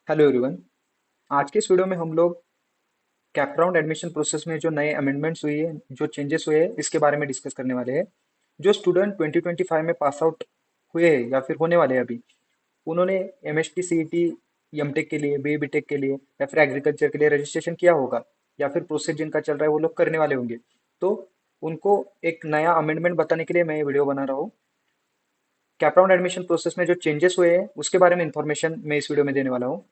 Hello everyone. आज के इस वीडियो में हम लोग कैप राउंड एडमिशन प्रोसेस में जो नए अमेंडमेंट्स हुई है, जो चेंजेस हुए हैं, इसके बारे में डिस्कस करने वाले हैं। जो स्टूडेंट 2025 में पास आउट हुए हैं या फिर होने वाले हैं अभी, उन्होंने एमएसटी सीईटी एमटेक के लिए, बी बीटेक के लिए या फिर एग्रीकल्चर के लिए रजिस्ट्रेशन किया होगा, या फिर प्रोसेस जिनका चल रहा है वो लोग करने वाले होंगे। तो उनको एक नया अमेंडमेंट बताने के लिए मैं ये वीडियो बना रहा हूँ। कैप राउंड एडमिशन प्रोसेस में जो चेंजेस हुए हैं उसके बारे में इंफॉर्मेशन मैं इस वीडियो में देने वाला हूँ।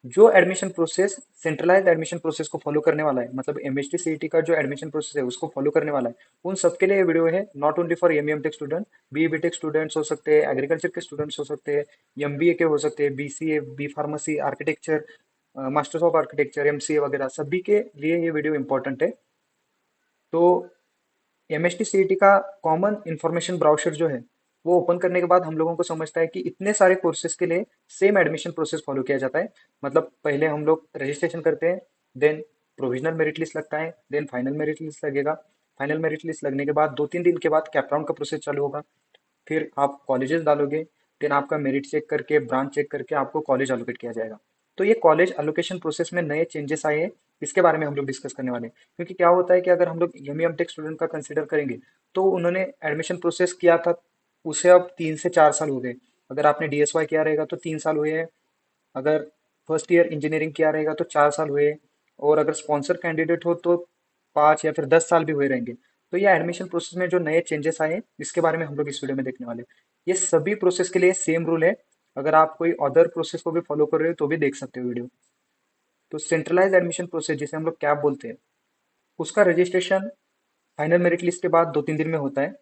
जो admission process centralised admission process को फॉलो करने वाला है, मतलब एमएसटी सीईटी का जो एडमिशन प्रोसेस है उसको फॉलो करने वाला है, उन सबके लिए ये वीडियो है। Not only for MEM tech student, B BTech students हो सकते हैं, एग्रीकल्चर के स्टूडेंट्स हो सकते हैं, एमबीए के हो सकते हैं, BCA, B pharmacy, architecture, masters of architecture, MCA वगैरह सभी के लिए ये वीडियो इंपॉर्टेंट है। तो एमएसटी सीईटी का कॉमन इंफॉर्मेशन ब्राउचर जो है वो ओपन करने के बाद हम लोगों को समझता है कि इतने सारे कोर्सेज के लिए सेम एडमिशन प्रोसेस फॉलो किया जाता है। मतलब पहले हम लोग रजिस्ट्रेशन करते हैं, देन प्रोविजनल मेरिट लिस्ट लगता है, देन फाइनल मेरिट लिस्ट लगेगा। फाइनल मेरिट लिस्ट लगने के बाद 2-3 दिन के बाद कैप राउंड का प्रोसेस चालू होगा। फिर आप कॉलेजेस डालोगे, देन आपका मेरिट चेक करके, ब्रांच चेक करके आपको कॉलेज एलोकेट किया जाएगा। तो ये कॉलेज एलोकेशन प्रोसेस में नए चेंजेस आए हैं, इसके बारे में हम लोग डिस्कस करने वाले हैं। क्योंकि क्या होता है कि अगर हम लोग एम टेक स्टूडेंट का कंसिडर करेंगे, तो उन्होंने एडमिशन प्रोसेस किया था, उसे अब 3 से 4 साल हो गए। अगर आपने डीएसवाई किया रहेगा तो 3 साल हुए हैं, अगर फर्स्ट ईयर इंजीनियरिंग किया रहेगा तो 4 साल हुए, और अगर स्पॉन्सर कैंडिडेट हो तो 5 या फिर 10 साल भी हुए रहेंगे। तो ये एडमिशन प्रोसेस में जो नए चेंजेस आए इसके बारे में हम लोग इस वीडियो में देखने वाले हैं। ये सभी प्रोसेस के लिए सेम रूल है। अगर आप कोई अदर प्रोसेस को भी फॉलो कर रहे हो तो भी देख सकते हो वीडियो। तो सेंट्रलाइज एडमिशन प्रोसेस जिसे हम लोग कैप बोलते हैं, उसका रजिस्ट्रेशन फाइनल मेरिट लिस्ट के बाद 2-3 दिन में होता है।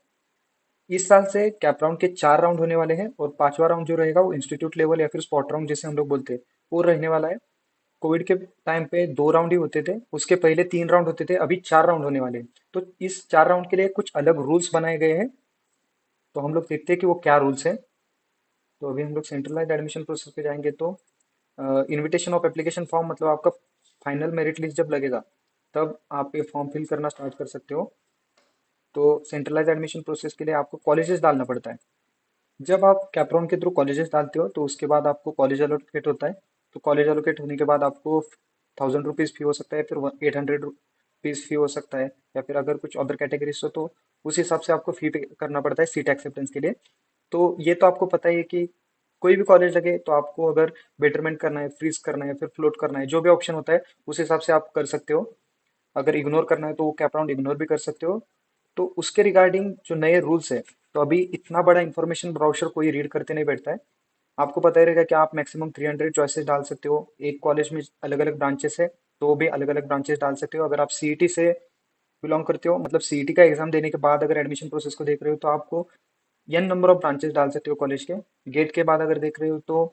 इस साल से कैप राउंड के 4 राउंड होने वाले हैं, और 5वां राउंड जो रहेगा वो इंस्टीट्यूट लेवल या फिर स्पॉट राउंड जिसे हम लोग बोलते हैं, वो रहने वाला है। कोविड के टाइम पे 2 राउंड ही होते थे, उसके पहले 3 राउंड होते थे, अभी 4 राउंड होने वाले हैं। तो इस 4 राउंड के लिए कुछ अलग रूल्स बनाए गए हैं। तो हम लोग देखते हैं कि वो क्या रूल्स हैं। तो अभी हम लोग सेंट्रलाइज एडमिशन प्रोसेस पे जाएंगे। तो इनविटेशन ऑफ एप्लीकेशन फॉर्म, मतलब आपका फाइनल मेरिट लिस्ट जब लगेगा तब आप ये फॉर्म फिल करना स्टार्ट कर सकते हो। तो सेंट्रलाइज एडमिशन प्रोसेस के लिए आपको कॉलेजेस डालना पड़ता है। जब आप कैपराउन के थ्रू कॉलेजेस डालते हो तो उसके बाद आपको कॉलेज एलोकेट होता है। तो कॉलेज एलोकेट होने के बाद आपको 1000 रुपीज़ फी हो सकता है, फिर 800 रुपीज़ फी हो सकता है, या फिर अगर कुछ अदर कैटेगरीज हो तो उस हिसाब से आपको फी पे करना पड़ता है सीट एक्सेप्टेंस के लिए। तो ये तो आपको पता ही है कि कोई भी कॉलेज लगे तो आपको अगर बेटरमेंट करना है, फ्रीज करना है, फिर फ्लोट करना है, जो भी ऑप्शन होता है उस हिसाब से आप कर सकते हो। अगर इग्नोर करना है तो वो कैप राउंड इग्नोर भी कर सकते हो। तो उसके रिगार्डिंग जो नए रूल्स है, तो अभी इतना बड़ा इंफॉर्मेशन ब्राउचर कोई रीड करते नहीं बैठता है। आपको पता ही रहेगा कि आप मैक्सिमम 300 चॉइसेस डाल सकते हो। एक कॉलेज में अलग अलग ब्रांचेस है, तो भी अलग अलग ब्रांचेस डाल सकते हो। अगर आप सीईटी से बिलोंग करते हो, मतलब सीईटी का एग्जाम देने के बाद अगर एडमिशन प्रोसेस को देख रहे हो, तो आपको एन नंबर ऑफ ब्रांचेस डाल सकते हो कॉलेज के। गेट के बाद अगर देख रहे हो तो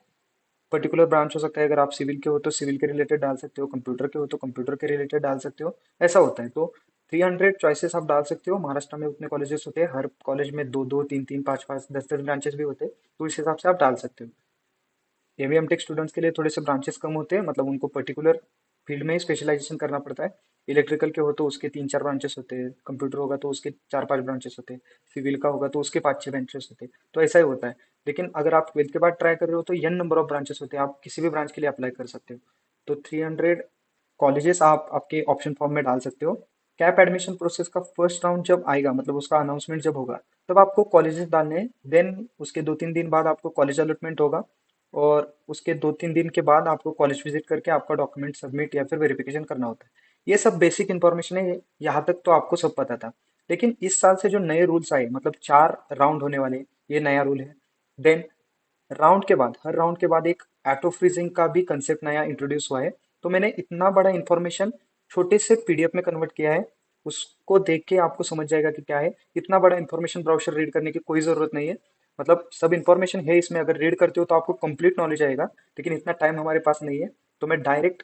पर्टिकुलर ब्रांच हो सकता है। अगर आप सिविल के हो तो सिविल के रिलेटेड डाल सकते हो, कंप्यूटर के हो तो कंप्यूटर के रिलेटेड डाल सकते हो। ऐसा होता है। तो 300 चॉइसेस आप डाल सकते हो। महाराष्ट्र में उतने कॉलेजेस होते हैं, हर कॉलेज में 2-2, 3-3, 5-5, 10-10 ब्रांचेस भी होते हैं। तो इस हिसाब से आप डाल सकते हो। एवीएम टेक स्टूडेंट्स के लिए थोड़े से ब्रांचेस कम होते हैं, मतलब उनको पर्टिकुलर फील्ड में ही स्पेशलाइजेशन करना पड़ता है। इलेक्ट्रिकल के हो तो उसके 3-4 ब्रांचेस होते हैं, कंप्यूटर होगा तो उसके 4-5 ब्रांचेस होते हैं, सिविल का होगा तो उसके 5-6 ब्रांचेस होते हैं। तो ऐसा ही होता है। लेकिन अगर आप 12th के बाद ट्राई कर रहे हो तो एन नंबर ऑफ ब्रांचेस होते हैं, आप किसी भी ब्रांच के लिए अप्लाई कर सकते हो। तो 300 कॉलेजेस आप आपके ऑप्शन फॉर्म में डाल सकते हो। कैप एडमिशन प्रोसेस का फर्स्ट राउंड जब आएगा, मतलब उसका अनाउंसमेंट जब होगा, तब आपको कॉलेजेस डालने हैं। देन उसके 2-3 दिन बाद आपको कॉलेज अलॉटमेंट होगा, और उसके 2-3 दिन के बाद आपको कॉलेज विजिट करके आपका डॉक्यूमेंट सबमिट या फिर वेरिफिकेशन करना होता है। ये सब बेसिक इन्फॉर्मेशन है, यहाँ तक तो आपको सब पता था। लेकिन इस साल से जो नए रूल्स आए, मतलब 4 राउंड होने वाले, ये नया रूल है। देन राउंड के बाद, हर राउंड के बाद एक ऑटो फ्रीजिंग का भी कंसेप्ट नया इंट्रोड्यूस हुआ है। तो मैंने इतना बड़ा इंफॉर्मेशन छोटे से पीडीएफ में कन्वर्ट किया है। उसको देख के आपको समझ जाएगा कि क्या है। इतना बड़ा इंफॉर्मेशन ब्राउचर रीड करने की कोई जरूरत नहीं है। मतलब सब इंफॉर्मेशन है इसमें, अगर रीड करते हो तो आपको कंप्लीट नॉलेज आएगा। लेकिन इतना टाइम हमारे पास नहीं है, तो मैं डायरेक्ट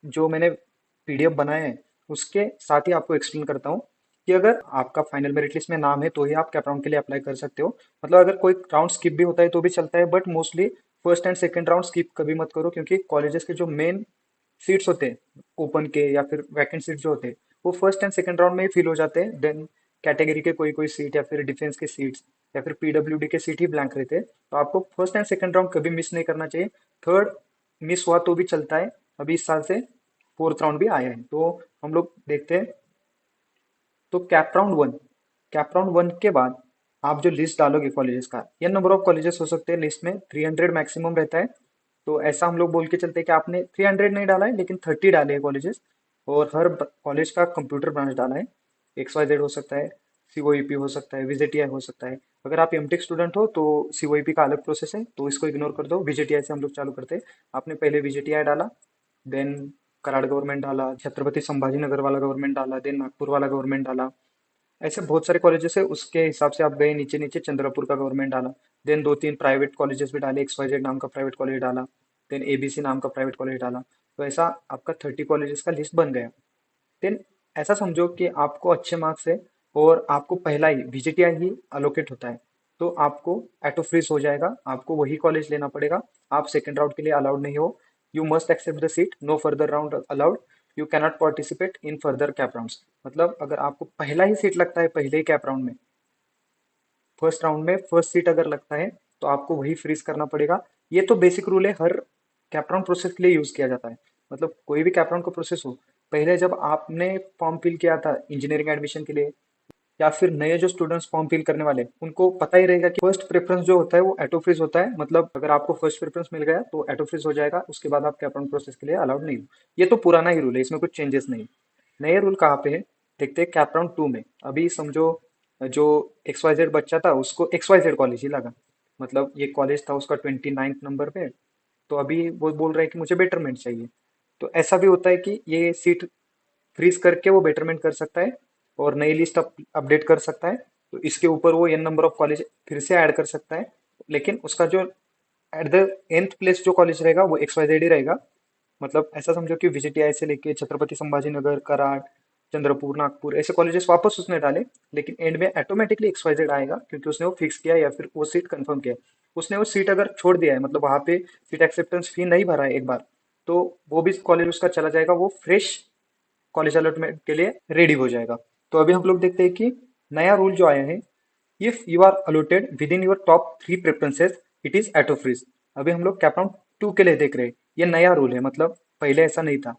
जो मैंने पीडीएफ बनाया है उसके साथ ही आपको एक्सप्लेन करता हूँ कि अगर आपका फाइनल मेरिट लिस्ट में नाम है तो ही आप कैप राउंड के लिए अप्लाई कर सकते हो। मतलब अगर कोई राउंड स्किप भी होता है तो भी चलता है, but mostly first and second round skip कभी मत करो, क्योंकि कॉलेजेस के जो मेन सीट्स होते हैं, ओपन के या फिर वैकेंट सीट जो होते हैं, वो फर्स्ट एंड सेकंड राउंड में ही फिल हो जाते हैं। देन कैटेगरी के कोई कोई सीट या फिर डिफेंस के सीट्स या फिर पीडब्ल्यूडी के सीट ही ब्लैंक रहते हैं। तो आपको फर्स्ट एंड सेकंड राउंड कभी मिस नहीं करना चाहिए। थर्ड मिस हुआ तो भी चलता है। अभी इस साल से फोर्थ राउंड भी आया है, तो हम लोग देखते हैं। तो कैप राउंड वन के बाद आप जो लिस्ट डालोगे कॉलेजेस का, ये नंबर ऑफ कॉलेजेस हो सकते हैं लिस्ट में, 300 मैक्सिमम रहता है। तो ऐसा हम लोग बोल के चलते हैं कि आपने 300 नहीं डाला है लेकिन 30 डाले हैं कॉलेजेस, और हर कॉलेज का कंप्यूटर ब्रांच डाला है। XYZ हो सकता है, COEP हो सकता है, VJTI हो सकता है। अगर आप एमटेक स्टूडेंट हो तो COEP का अलग प्रोसेस है, तो इसको इग्नोर कर दो। VJTI से हम लोग चालू करते हैं। आपने पहले VJTI डाला, देन कराड़ गवर्नमेंट डाला, छत्रपति संभाजी नगर वाला गवर्नमेंट डाला, देन नागपुर वाला गवर्नमेंट डाला। ऐसे बहुत सारे कॉलेजेस है, उसके हिसाब से आप गए नीचे नीचे, चंद्रपुर का गवर्नमेंट डाला। देन दो तीन प्राइवेट कॉलेजेस भी डाले, XYZ नाम का प्राइवेट कॉलेज डाला, देन ABC नाम का प्राइवेट कॉलेज डाला। तो ऐसा आपका 30 कॉलेजेस का लिस्ट बन गया। देन ऐसा समझो कि आपको अच्छे मार्क्स है और आपको पहला ही VJTI ही अलोकेट होता है, तो आपको ऑटो फ्रीज हो जाएगा, आपको वही कॉलेज लेना पड़ेगा। आप सेकेंड राउंड के लिए अलाउड नहीं हो। You must accept the seat, no further round allowed. You cannot participate in further CAP rounds. मतलब अगर आपको पहला ही सीट लगता है पहले ही कैप राउंड में, फर्स्ट राउंड में फर्स्ट सीट अगर लगता है, तो आपको वही फ्रीज करना पड़ेगा। ये तो बेसिक रूल है, हर कैप राउंड प्रोसेस के लिए यूज किया जाता है। मतलब कोई भी कैप राउंड का प्रोसेस हो, पहले जब आपने फॉर्म फिल किया था इंजीनियरिंग एडमिशन के लिए, या फिर नए जो स्टूडेंट्स फॉर्म फिल करने वाले हैं, उनको पता ही रहेगा कि फर्स्ट प्रेफरेंस जो होता है वो ऑटो फ्रीज होता है। मतलब अगर आपको फर्स्ट प्रेफरेंस मिल गया तो ऑटो फ्रीज हो जाएगा, उसके बाद आप कैप राउंड प्रोसेस के लिए अलाउड नहीं हो। ये तो पुराना ही रूल है, इसमें कुछ चेंजेस नहीं। नए रूल कहाँ पे है, देखते हैं कैप राउंड 2 में। अभी समझो जो XYZ बच्चा था उसको XYZ कॉलेज ही लगा, मतलब ये कॉलेज था उसका 29th नंबर पे, तो अभी वो बोल रहा है कि मुझे बेटरमेंट चाहिए। तो ऐसा भी होता है कि ये सीट फ्रीज करके वो बेटरमेंट कर सकता है और नई लिस्ट अपडेट कर सकता है। तो इसके ऊपर वो n नंबर ऑफ कॉलेज फिर से ऐड कर सकता है, लेकिन उसका जो एट द nth प्लेस जो कॉलेज रहेगा वो XYZ ही रहेगा। मतलब ऐसा समझो कि VJTI से लेके छत्रपति संभाजी नगर, कराड़, चंद्रपुर, नागपुर ऐसे कॉलेजेस वापस उसने डाले, लेकिन एंड में ऑटोमेटिकली XYZ आएगा क्योंकि उसने वो फिक्स किया या फिर वो सीट कंफर्म किया। उसने वो सीट अगर छोड़ दिया है, मतलब वहां पे सीट एक्सेप्टेंस फी नहीं भरा है एक बार, तो वो भी कॉलेज उसका चला जाएगा, वो फ्रेश कॉलेज अलॉटमेंट के लिए रेडी हो जाएगा। तो अभी हम लोग देखते हैं कि नया रूल जो आया है, if you are allotted within your top 3 preferences, it is auto freeze. अभी हम लोग कैप राउंड 2 के लिए देख रहे हैं। ये नया रूल है, मतलब पहले ऐसा नहीं था।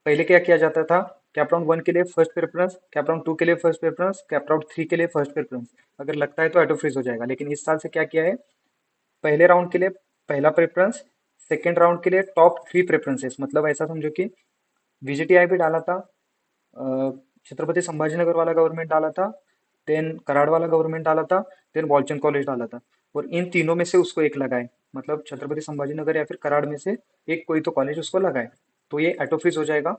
पहले क्या किया जाता था, कैप राउंड 1 के लिए फर्स्ट प्रेफरेंस, कैप राउंड 2 के लिए फर्स्ट प्रेफरेंस, कैप राउंड 3 के लिए फर्स्ट प्रेफरेंस। अगर लगता है तो ऑटो फ्रीज हो जाएगा। लेकिन इस साल से क्या किया है, पहले राउंड के लिए पहला प्रेफरेंस, सेकेंड राउंड के लिए टॉप 3 प्रेफरेंसेस। मतलब ऐसा समझो कि VJTI भी डाला था, अ, छत्रपति संभाजीनगर वाला गवर्नमेंट डाला था, देन कराड़ वाला गवर्नमेंट डाला था, देन वॉलचंद कॉलेज डाला था, और इन तीनों में से उसको एक लगाए। मतलब छत्रपति संभाजीनगर या फिर कराड़ में से एक कोई तो कॉलेज उसको लगाए, तो ये ऑटो फ्रीज हो जाएगा।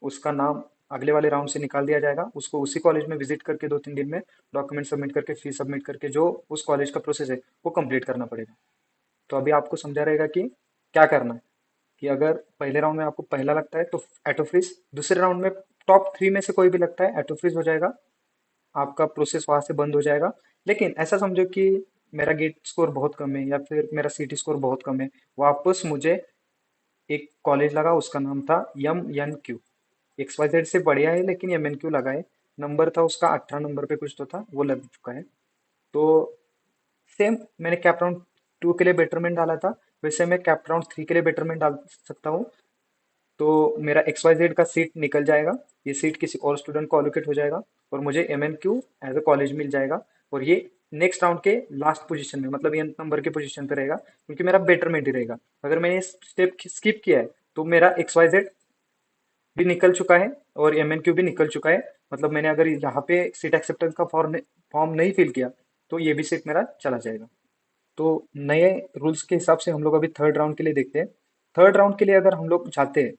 उसका नाम अगले वाले राउंड से निकाल दिया जाएगा। उसको उसी कॉलेज में विजिट करके 2-3 दिन में डॉक्यूमेंट सबमिट करके, फीस सबमिट करके, जो उस कॉलेज का प्रोसेस है वो कंप्लीट करना पड़ेगा। तो अभी आपको समझा रहेगा कि क्या करना है, कि अगर पहले राउंड में आपको पहला लगता है तो ऑटो फ्रीज, दूसरे राउंड में टॉप 3 में से कोई भी लगता है ऑटो फ्रीज हो जाएगा, आपका प्रोसेस वहां से बंद हो जाएगा। लेकिन ऐसा समझो कि मेरा गेट स्कोर बहुत कम है या फिर मेरा CT स्कोर बहुत कम है, वापस मुझे एक कॉलेज लगा, उसका नाम था MNQ। XYZ से बढ़िया है लेकिन MNQ लगा है। नंबर था उसका 18 नंबर पे कुछ तो था, वो लग चुका है। तो सेम मैंने कैप राउंड 2 के लिए बेटरमेंट डाला था, वैसे मैं कैप राउंड 3 के लिए बेटरमेंट डाल सकता हूँ। तो मेरा XYZ का सीट निकल जाएगा, ये सीट किसी और स्टूडेंट को अलोकेट हो जाएगा, और मुझे MNQ एज अ कॉलेज मिल जाएगा। और ये नेक्स्ट राउंड के लास्ट पोजीशन में, मतलब n नंबर के पोजीशन पे रहेगा, क्योंकि मेरा बेटरमेंट ही रहेगा। अगर मैंने स्टेप स्किप किया है तो मेरा XYZ भी निकल चुका है और MNQ भी निकल चुका है। मतलब मैंने अगर यहाँ पे सीट एक्सेप्टेंस का फॉर्म नहीं फिल किया तो ये भी सीट मेरा चला जाएगा। तो नए रूल्स के हिसाब से हम लोग अभी थर्ड राउंड के लिए देखते हैं। थर्ड राउंड के लिए अगर हम लोग चाहते हैं,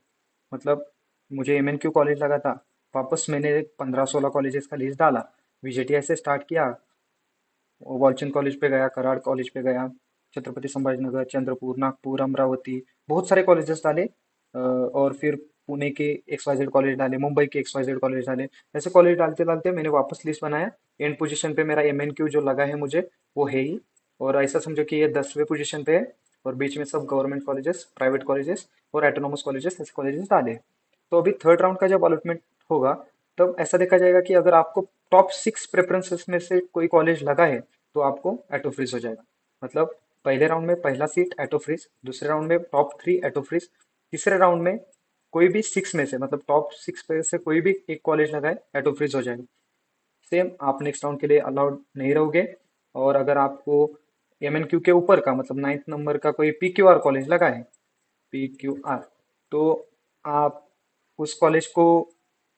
मतलब मुझे MNQ कॉलेज लगा था, वापस मैंने 15-16 कॉलेजेस का लिस्ट डाला, VJTI से स्टार्ट किया, वालचंद कॉलेज पे गया, कराड़ कॉलेज पे गया, छत्रपति संभाजीनगर, चंद्रपुर, नागपुर, अमरावती, बहुत सारे कॉलेजेस डाले। और फिर पुणे के XYZ कॉलेज डाले, मुंबई के XYZ कॉलेज डाले। ऐसे कॉलेज डालते डालते मैंने वापस लिस्ट बनाया। एंड पोजीशन पे मेरा MNQ जो लगा है मुझे, वो है ही। और ऐसा समझो कि ये 10वें पोजीशन पे है, और बीच में सब गवर्नमेंट कॉलेजेस, प्राइवेट कॉलेजेस और ऑटोनोमस कॉलेजेस, ऐसे कॉलेजेस डाले। तो अभी थर्ड राउंड का जब अलॉटमेंट होगा, तब ऐसा देखा जाएगा कि अगर आपको टॉप 6 प्रेफरेंसेस में से कोई कॉलेज लगा है तो आपको ऑटो फ्रीज हो जाएगा। मतलब पहले राउंड में पहला सीट एटो फ्रीज, दूसरे राउंड में टॉप 3 एटो फ्रीज, तीसरे राउंड में कोई भी 6 में से मतलब टॉप 6 में से कोई भी एक कॉलेज लगाए एटो फ्रीज हो जाएगा। सेम आप नेक्स्ट राउंड के लिए अलाउड नहीं रहोगे। और अगर आपको MNQ के ऊपर का मतलब 9th नंबर का कोई PQR कॉलेज लगा है, PQR, तो आप उस कॉलेज को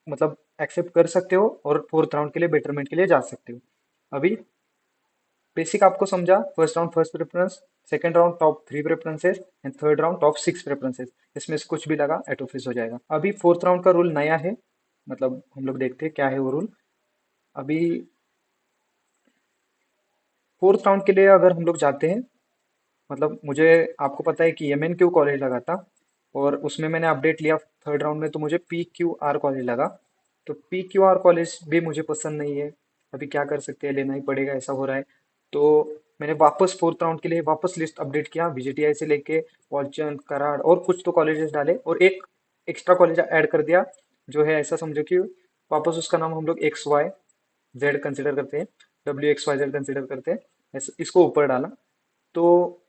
मतलब एक्सेप्ट कर सकते हो और फोर्थ राउंड के लिए बेटरमेंट के लिए जा सकते हो। अभी बेसिक आपको समझा, first round first preference, second round top 3 preferences and third round top 6 preferences. इसमें से कुछ भी लगा एटोफिस हो जाएगा। अभी फोर्थ राउंड का रूल नया है, मतलब हम लोग देखते हैं क्या है वो रूल। अभी फोर्थ राउंड के लिए अगर हम लोग जाते हैं, मतलब मुझे, आपको पता है कि MNQ कॉलेज लगा था और उसमें मैंने अपडेट लिया थर्ड राउंड में, तो मुझे PQR कॉलेज लगा। तो PQR कॉलेज भी मुझे पसंद नहीं है। अभी क्या कर सकते हैं, लेना ही पड़ेगा, ऐसा हो रहा है। तो मैंने वापस फोर्थ राउंड के लिए वापस लिस्ट अपडेट किया, VGTI से लेके पॉलचन, कराड़ और कुछ तो कॉलेजेस डाले और एक एक्स्ट्रा कॉलेज ऐड कर दिया, जो है ऐसा समझो कि वापस उसका नाम हम लोग XYZ कंसिडर करते हैं, WXYZ कंसिडर करते हैं, इसको ऊपर डाला। तो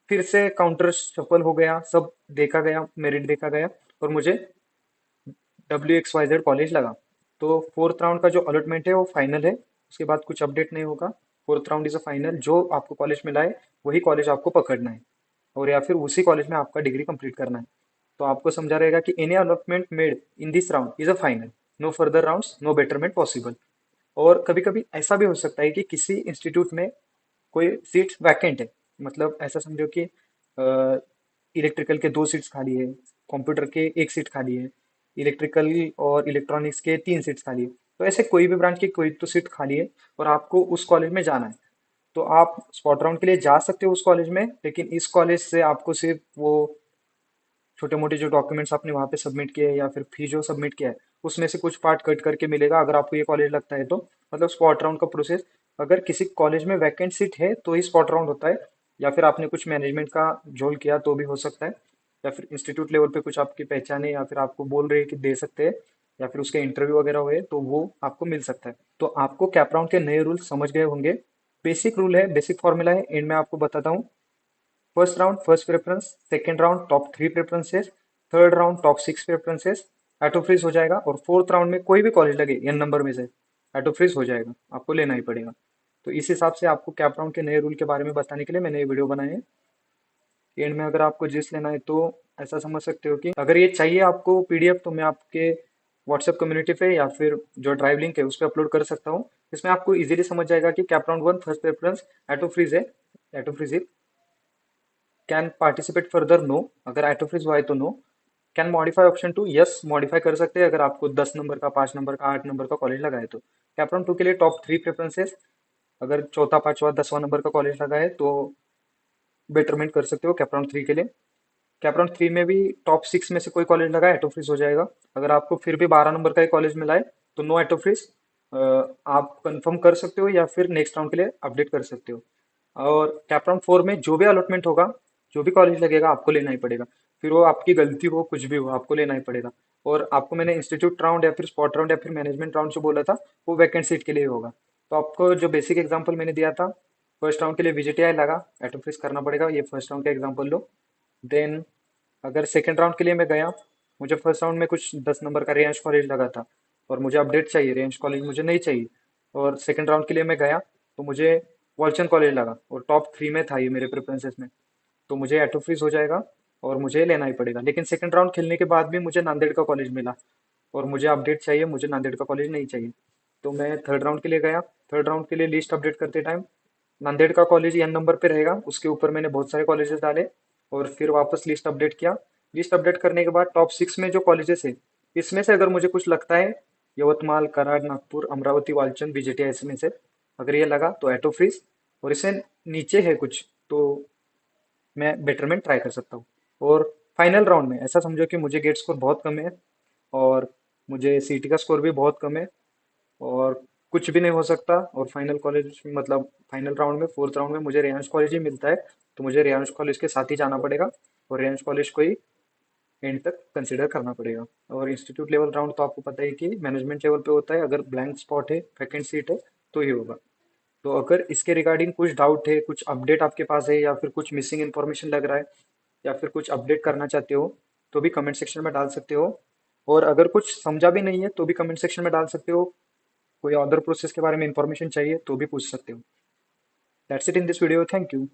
फिर से काउंटर सफल हो गया, सब देखा गया, मेरिट देखा गया और मुझे WXYZ कॉलेज लगा। तो फोर्थ राउंड का जो अलॉटमेंट है वो फाइनल है, उसके बाद कुछ अपडेट नहीं होगा। Fourth round is a final, जो आपको कॉलेज मिला है वही कॉलेज आपको पकड़ना है और या फिर उसी कॉलेज में आपका डिग्री कंप्लीट करना है। तो आपको समझा रहेगा कि any allotment made in this round is a final, no further rounds, no betterment possible. और कभी कभी ऐसा भी हो सकता है कि किसी इंस्टीट्यूट में कोई सीट वैकेंट है, मतलब ऐसा समझो कि इलेक्ट्रिकल के 2 सीट्स खाली है, कंप्यूटर के 1 सीट खाली है, इलेक्ट्रिकल और इलेक्ट्रॉनिक्स के 3 सीट्स खाली है। तो ऐसे कोई भी ब्रांच की कोई तो सीट खाली है और आपको उस कॉलेज में जाना है, तो आप स्पॉट राउंड के लिए जा सकते हो उस कॉलेज में। लेकिन इस कॉलेज से आपको सिर्फ वो छोटे मोटे जो डॉक्यूमेंट्स आपने वहाँ पे सबमिट किए हैं या फिर फी जो सबमिट किया है उसमें से कुछ पार्ट कट करके मिलेगा, अगर आपको ये कॉलेज लगता है तो। मतलब स्पॉट राउंड का प्रोसेस, अगर किसी कॉलेज में वैकेंट सीट है तो ही स्पॉट राउंड होता है, या फिर आपने कुछ मैनेजमेंट का झोल किया तो भी हो सकता है, या फिर इंस्टीट्यूट लेवल पे कुछ आपकी पहचान है या फिर आपको बोल रहे हैं कि दे सकते हैं, या फिर उसके इंटरव्यू वगैरह हुए तो वो आपको मिल सकता है। तो आपको कैप राउंड के नए रूल समझ गए होंगे। बेसिक रूल है, बेसिक फॉर्मूला है, एंड में आपको बताता हूँ। First round first preference, second round top 3 preferences, third round top 6 preferences, auto freeze हो जाएगा। और फोर्थ राउंड में कोई भी कॉलेज लगे n नंबर में से ऑटो फ्रीज हो जाएगा, आपको लेना ही पड़ेगा। तो इस हिसाब से आपको कैप राउंड के नए रूल के बारे में बताने के लिए मैंने ये वीडियो बनाई है। एंड में अगर आपको जिस लेना है तो ऐसा समझ सकते हो कि अगर ये चाहिए आपको PDF, तो मैं आपके व्हाट्सएप कम्युनिटी पे या फिर जो ड्राइव लिंक है उस पर अपलोड कर सकता हूँ। इसमें आपको इजीली समझ जाएगा कि CAP round 1 first preference auto freeze है, auto freeze can participate further, no, अगर एटोफ्रीज हुआ है तो no. Can modify option 2, yes modify कर सकते हैं अगर आपको 10 नंबर का, 5 नंबर का, 8 नंबर का कॉलेज लगा है तो। कैपराउंड 2 के लिए टॉप 3 प्रेफरेंसेस, अगर चौथा पांचवा 10वां नंबर का कॉलेज लगा है तो बेटरमेंट कर सकते हो कैपराउंड 3 के लिए। कैपराउंड 3 में भी टॉप 6 में से कोई कॉलेज लगा है एटोफ्रीज हो जाएगा। अगर आपको फिर भी 12 नंबर का ही कॉलेज मिला है तो नो एटोफ्रीज, आप कंफर्म कर सकते हो या फिर नेक्स्ट राउंड के लिए अपडेट कर सकते हो। और कैपराउंड 4 में जो भी अलॉटमेंट होगा, जो भी कॉलेज लगेगा आपको लेना ही पड़ेगा, फिर वो आपकी गलती हो कुछ भी हो आपको लेना ही पड़ेगा। और आपको मैंने इंस्टीट्यूट राउंड या फिर स्पॉट राउंड या फिर मैनेजमेंट राउंड जो बोला था वो वैकेंट सीट के लिए होगा। तो आपको जो बेसिक एग्जांपल मैंने दिया था, फर्स्ट राउंड के लिए VGTI लगा, एटोफ्रीज करना पड़ेगा, ये फर्स्ट राउंड का एग्जांपल लो। देन अगर सेकेंड राउंड के लिए मैं गया, मुझे फर्स्ट राउंड में कुछ 10 नंबर का रेंज कॉलेज लगा था और मुझे अपडेट चाहिए, रेंज कॉलेज मुझे नहीं चाहिए, और सेकेंड राउंड के लिए मैं गया तो मुझे वॉल्चन कॉलेज लगा और टॉप 3 में था ये मेरे प्रेफरेंसेस में, तो मुझे ऑटो फ्रीज हो जाएगा और मुझे लेना ही पड़ेगा। लेकिन सेकंड राउंड खेलने के बाद भी मुझे नांदेड़ का कॉलेज मिला और मुझे अपडेट चाहिए, मुझे नांदेड़ का कॉलेज नहीं चाहिए, तो मैं थर्ड राउंड के लिए गया। थर्ड राउंड के लिए लिस्ट अपडेट करते टाइम नांदेड़ का कॉलेज n नंबर पे रहेगा, उसके ऊपर मैंने बहुत सारे कॉलेजेस डाले और फिर वापस लिस्ट अपडेट किया। लिस्ट अपडेट करने के बाद टॉप 6 में जो कॉलेजेस है, इसमें से अगर मुझे कुछ लगता है, यवतमाल, कराड़, नागपुर, अमरावती, वालचंद, VGTI में से अगर ये लगा तो ऑटो फ्रीज, और इससे नीचे है कुछ तो मैं बेटरमेंट ट्राई कर सकता हूँ। और फाइनल राउंड में ऐसा समझो कि मुझे गेट स्कोर बहुत कम है और मुझे CT का स्कोर भी बहुत कम है और कुछ भी नहीं हो सकता, और फाइनल कॉलेज मतलब फाइनल राउंड में फोर्थ राउंड में मुझे रेयांश कॉलेज ही मिलता है, तो मुझे रेयांश कॉलेज के साथ ही जाना पड़ेगा और रेयांश कॉलेज को ही एंड तक कंसिडर करना पड़ेगा। और इंस्टीट्यूट लेवल राउंड तो आपको पता है कि मैनेजमेंट लेवल पे होता है, अगर ब्लैंक स्पॉट है, वैकेंट सीट है तो ही होगा। तो अगर इसके रिगार्डिंग कुछ डाउट है, कुछ अपडेट आपके पास है, या फिर कुछ मिसिंग इन्फॉर्मेशन लग रहा है, या फिर कुछ अपडेट करना चाहते हो, तो भी कमेंट सेक्शन में डाल सकते हो। और अगर कुछ समझा भी नहीं है तो भी कमेंट सेक्शन में डाल सकते हो। कोई अदर प्रोसेस के बारे में इंफॉर्मेशन चाहिए तो भी पूछ सकते हो। That's it in this video, thank you.